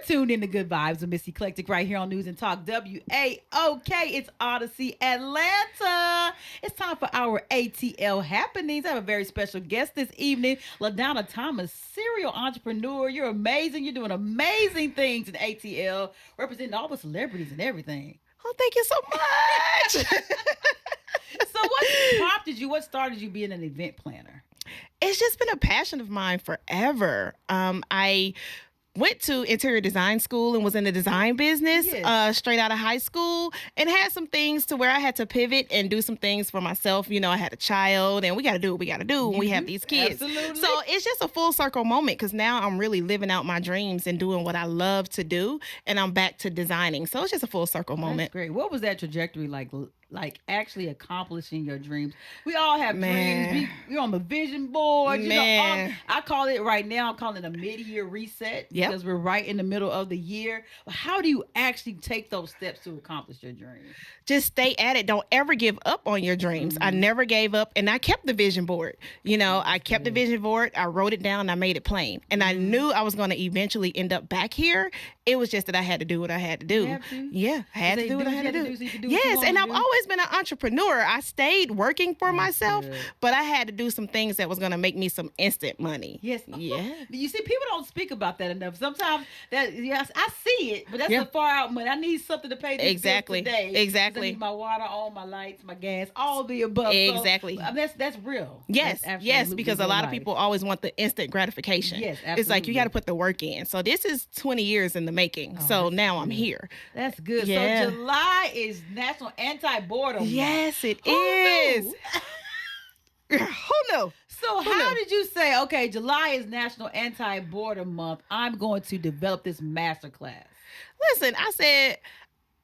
tuned in to Good Vibes with Miss Eclectic right here on News and Talk WAOK. It's Audacy Atlanta. It's time for our ATL happenings. I have a very special guest this evening, LaDonna Thomas, serial entrepreneur. You're amazing. You're doing amazing things in ATL, representing all the celebrities and everything. Oh, thank you so much. So what prompted you? What started you being an event planner? It's just been a passion of mine forever. I went to interior design school and was in the design business straight out of high school, and had some things to where I had to pivot and do some things for myself. You know, I had a child, and we got to do what we got to do when we have these kids. Absolutely. So it's just a full circle moment, because now I'm really living out my dreams and doing what I love to do, and I'm back to designing. So it's just a full circle moment. That's great. What was that trajectory like? Like actually accomplishing your dreams. We all have dreams. You're on the vision board. You know, I call it right now. I'm calling it a mid-year reset because we're right in the middle of the year. But how do you actually take those steps to accomplish your dreams? Just stay at it. Don't ever give up on your dreams. I never gave up, and I kept the vision board. You know, I kept the vision board. I wrote it down, and I made it plain. And I knew I was going to eventually end up back here. It was just that I had to do what I had to do. Yeah, I had to do what I had to do. Yes, and I've always been an entrepreneur. I stayed working for myself, but I had to do some things that was going to make me some instant money. Yes. Yeah. You see, people don't speak about that enough. Sometimes yes, I see it, but that's the far out money. I need something to pay this bill today. Exactly. I need my water on, my lights, my gas, all the above. Exactly. So, I mean, that's real. Yes. Yes, because a lot of people always want the instant gratification. Yes, absolutely. It's like you got to put the work in. So this is 20 years in the making. So now I'm here. That's good. Yeah. So July is National Anti-Boredom Month. Yes, it is. Who knew? So how did you say, okay, July is National Anti-Boredom Month. I'm going to develop this masterclass. Listen, I said,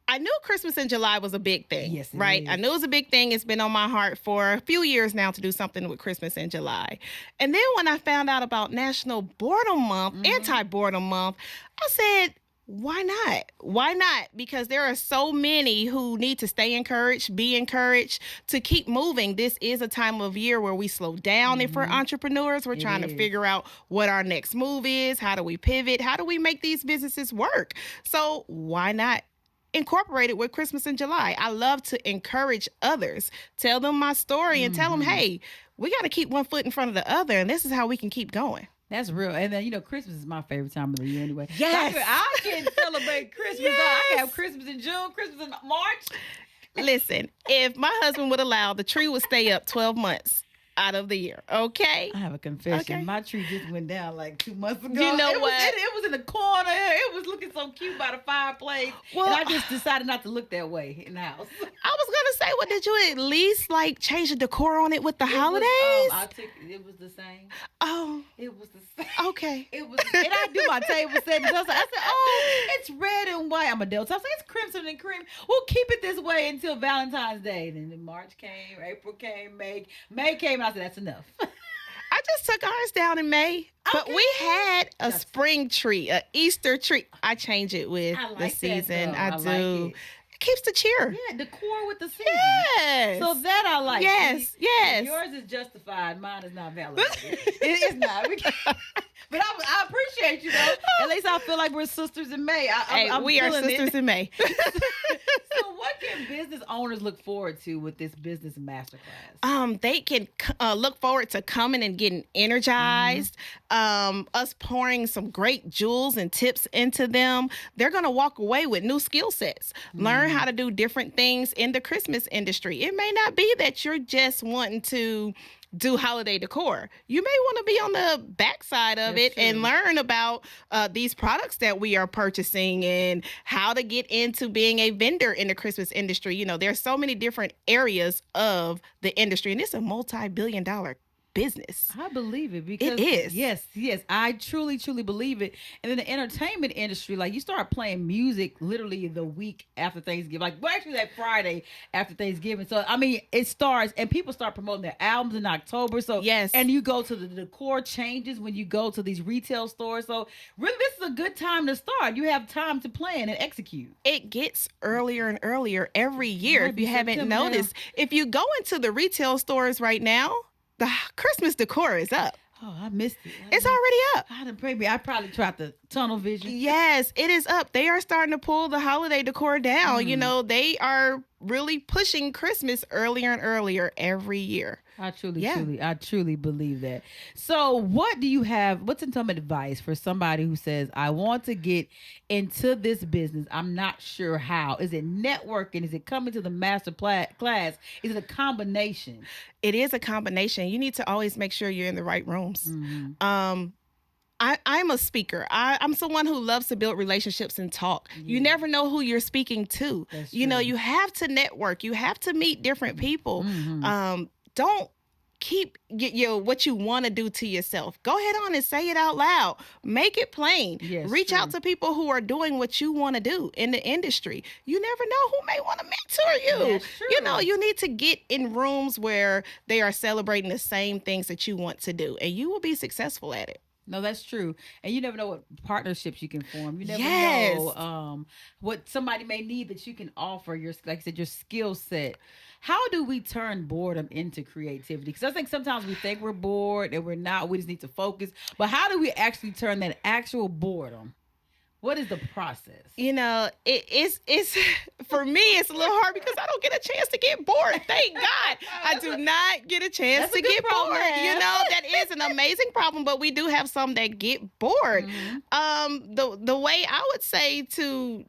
I knew Christmas in July was a big thing. Yes, right? I knew it was a big thing. It's been on my heart for a few years now to do something with Christmas in July. And then when I found out about National Boredom Month, Anti-Boredom Month, I said, why not? Why not? Because there are so many who need to stay encouraged, be encouraged to keep moving. This is a time of year where we slow down. If we're entrepreneurs, we're trying to figure out what our next move is. How do we pivot? How do we make these businesses work? So why not incorporate it with Christmas in July? I love to encourage others, tell them my story and tell them, hey, we got to keep one foot in front of the other, and this is how we can keep going. That's real. And then, you know, Christmas is my favorite time of the year anyway. Yes. I can celebrate Christmas. Yes. I have Christmas in June, Christmas in March. Listen, if my husband would allow, the tree would stay up 12 months out of the year, okay? I have a confession. Okay. My tree just went down like 2 months ago. You know what? It was in the corner. It was looking so cute by the fireplace. Well, and I just decided not to look that way in the house. I was going to say, well, did you at least like change the decor on it with the holidays? It was the same. Oh. It was the same. Okay. It was, and I do my table settings. I said, oh, it's red and white. I'm a Delta. I said, it's crimson and cream. We'll keep it this way until Valentine's Day. Then March came, April came, May came, and I said, that's enough. I just took ours down in May, but we had a spring tree, an Easter tree. I change it with the season. I do. Like it keeps the cheer. Yeah, decor with the season. Yes. So that I like. Yes, yes. Yours is justified. Mine is not valid. It's not. But I appreciate you, though. At least I feel like we're sisters in May. We are sisters in May. So what can business owners look forward to with this business masterclass? They can look forward to coming and getting energized, us pouring some great jewels and tips into them. They're going to walk away with new skill sets, learn how to do different things in the Christmas industry. It may not be that you're just wanting to do holiday decor. You may want to be on the backside of it and learn about these products that we are purchasing and how to get into being a vendor in the Christmas industry. You know, there's so many different areas of the industry, and it's a multi-billion-dollar business. I believe it because it is. Yes, I truly believe it. And in the entertainment industry, like you start playing music literally the week after Thanksgiving, like well, actually that Friday after Thanksgiving. So I mean, it starts and people start promoting their albums in October. So and you go to the decor changes when you go to these retail stores. So really, this is a good time to start. You have time to plan and execute. It gets earlier and earlier every year. If you haven't noticed, if you go into the retail stores right now, the Christmas decor is up. Oh, I missed it. It's already up. I didn't pray me. I probably tried the tunnel vision. Yes, it is up. They are starting to pull the holiday decor down. You know, they are really pushing Christmas earlier and earlier every year. I truly believe that. So what do you have? What's some advice for somebody who says, I want to get into this business? I'm not sure how. Is it networking? Is it coming to the master class? Is it a combination? It is a combination. You need to always make sure you're in the right rooms. I'm a speaker. I'm someone who loves to build relationships and talk. You never know who you're speaking to. You know, you have to network. You have to meet different people. Don't keep what you want to do to yourself. Go ahead on and say it out loud. Make it plain. Reach out to people who are doing what you want to do in the industry. You never know who may want to mentor you. You know, you need to get in rooms where they are celebrating the same things that you want to do, and you will be successful at it. No, that's true. And you never know what partnerships you can form. You never know what somebody may need that you can offer, like I said, your skill set. How do we turn boredom into creativity? Because I think sometimes we think we're bored and we're not. We just need to focus. But how do we actually turn that actual boredom? What is the process? You know, it's for me, it's a little hard because I don't get a chance to get bored. Thank God. I do not get a chance to get bored. You know, that is an amazing problem, but we do have some that get bored. The way I would say to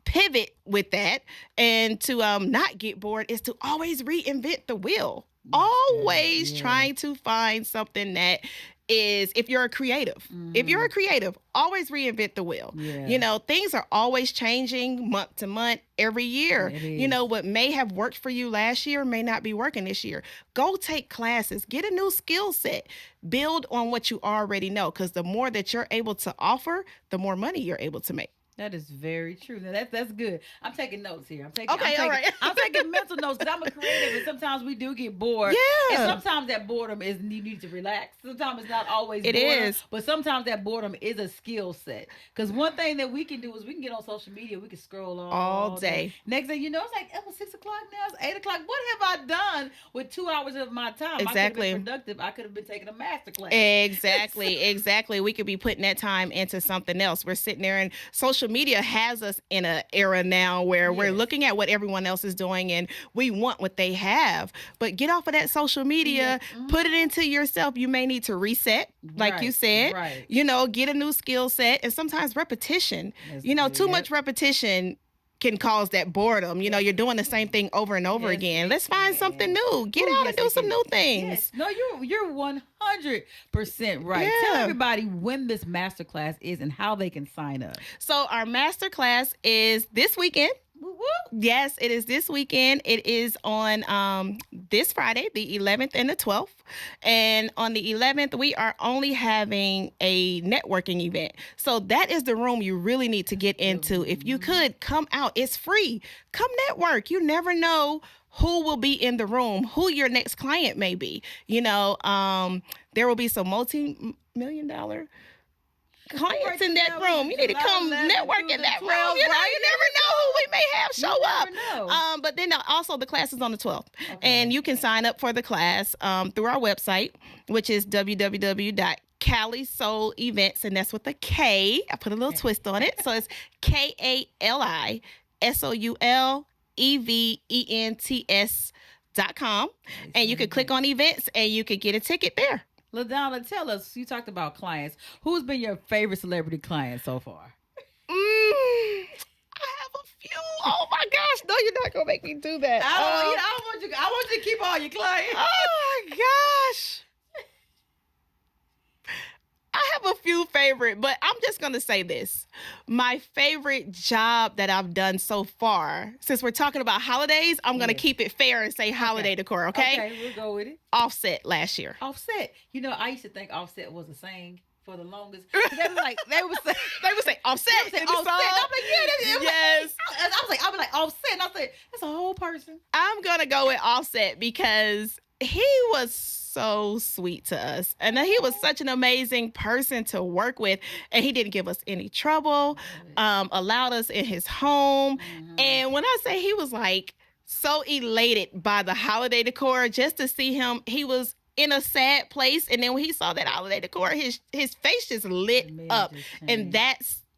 pivot with that and to not get bored is to always reinvent the wheel. Always trying to find something that is, if you're a creative, always reinvent the wheel. You know, things are always changing month to month, every year. You know, what may have worked for you last year may not be working this year. Go take classes, get a new skill set, build on what you already know, because the more that you're able to offer, the more money you're able to make. That is very true. Now that's good. I'm taking notes here. All right. I'm taking mental notes because I'm a creative, and sometimes we do get bored. And sometimes that boredom is you need to relax. Sometimes it's not always boredom, but sometimes that boredom is a skill set. Because one thing that we can do is we can get on social media. We can scroll all day. Next thing you know, it's like, it was 6 o'clock now. It's 8 o'clock. What have I done with 2 hours of my time? I could have been productive. I could have been taking a master class. Exactly. We could be putting that time into something else. We're sitting there, and social media has us in an era now where we're looking at what everyone else is doing and we want what they have. But get off of that social media, put it into yourself. You may need to reset, like you said, you know, get a new skill set, and sometimes repetition. Too much repetition can cause that boredom. You know, you're doing the same thing over and over again. Let's find something new. Get out and do some new things. No, you're 100% right. Tell everybody when this masterclass is and how they can sign up. So our masterclass is this weekend. Yes, it is this weekend. It is on this Friday, the 11th and the 12th. And on the 11th, we are only having a networking event. So that is the room you really need to get into. If you could come out, it's free. Come network. You never know who will be in the room, who your next client may be. You know, there will be some multi-million-dollar clients in that room. You need to come network in that room. You never know who we may have show up. But then also the class is on the 12th. And you can sign up for the class through our website, which is www.Cali Soul Events, and that's with a K. I put a little twist on it. So it's KaliSoulEvents.com. And you can click on events and you can get a ticket there. LaDonna, tell us, you talked about clients. Who's been your favorite celebrity client so far? I have a few. Oh my gosh. No, you're not going to make me do that. I want you to keep all your clients. Oh my gosh. I have a few favorite, but I'm just going to say this. My favorite job that I've done so far, since we're talking about holidays, I'm going to keep it fair and say holiday decor, okay? Okay, we'll go with it. Offset last year. Offset. You know, I used to think Offset was a saying for the longest. They would say Offset. I'm like, yes. I was like Offset. And I said, that's a whole person. I'm going to go with Offset because he was so sweet to us. And he was such an amazing person to work with. And he didn't give us any trouble, allowed us in his home. And when I say he was like so elated by the holiday decor, just to see him, he was in a sad place. And then when he saw that holiday decor, his face just lit up. And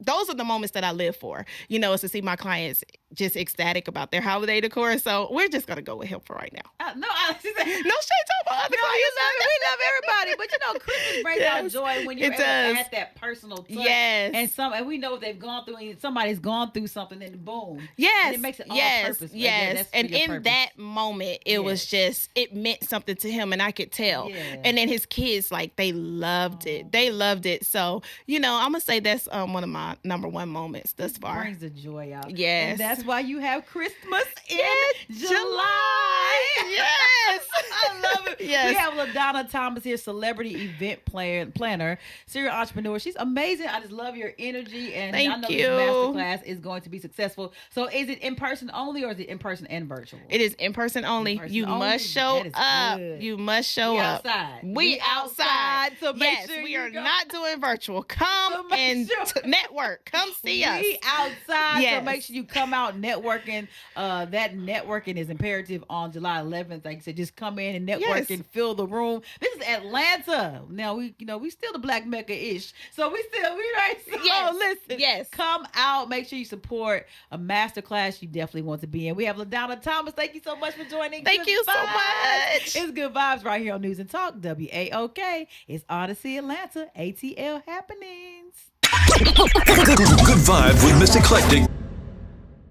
those are the moments that I live for, is to see my clients just ecstatic about their holiday decor. So we're just going to go with him for right now. No shade talk about other clients. we love everybody. But Christmas brings out joy when you're able to add that personal touch. Yes. And we know what they've gone through, and somebody's gone through something, and boom. Yes. And it makes it all purpose. Yes. And in that moment, it was just, it meant something to him, and I could tell. Yeah. And then his kids, they loved it. They loved it. So, I'm going to say that's one of my number one moments thus far. Brings the joy out. Yes. And that's why you have Christmas in July. Yes. I love it. Yes. We have LaDonna Thomas here, celebrity event planner, serial entrepreneur. She's amazing. I just love your energy. And I know this masterclass is going to be successful. So is it in person only, or is it in person and virtual? It is in person only. You must show up. Good. You must show up. Outside. We outside. So make sure we are not doing virtual. Come and network. Come see us. We outside. Yes. So make sure you come out networking. That networking is imperative on July 11th. Like I said, just come in and network and fill the room. This is Atlanta. Now we still the Black Mecca-ish. So we right. So listen. Come out. Make sure you support a masterclass you definitely want to be in. We have LaDonna Thomas. Thank you so much for joining. Thank you so much. It's Good Vibes right here on News and Talk, WAOK. It's Audacy Atlanta, ATL happenings. Good vibe with Miss Eclectic.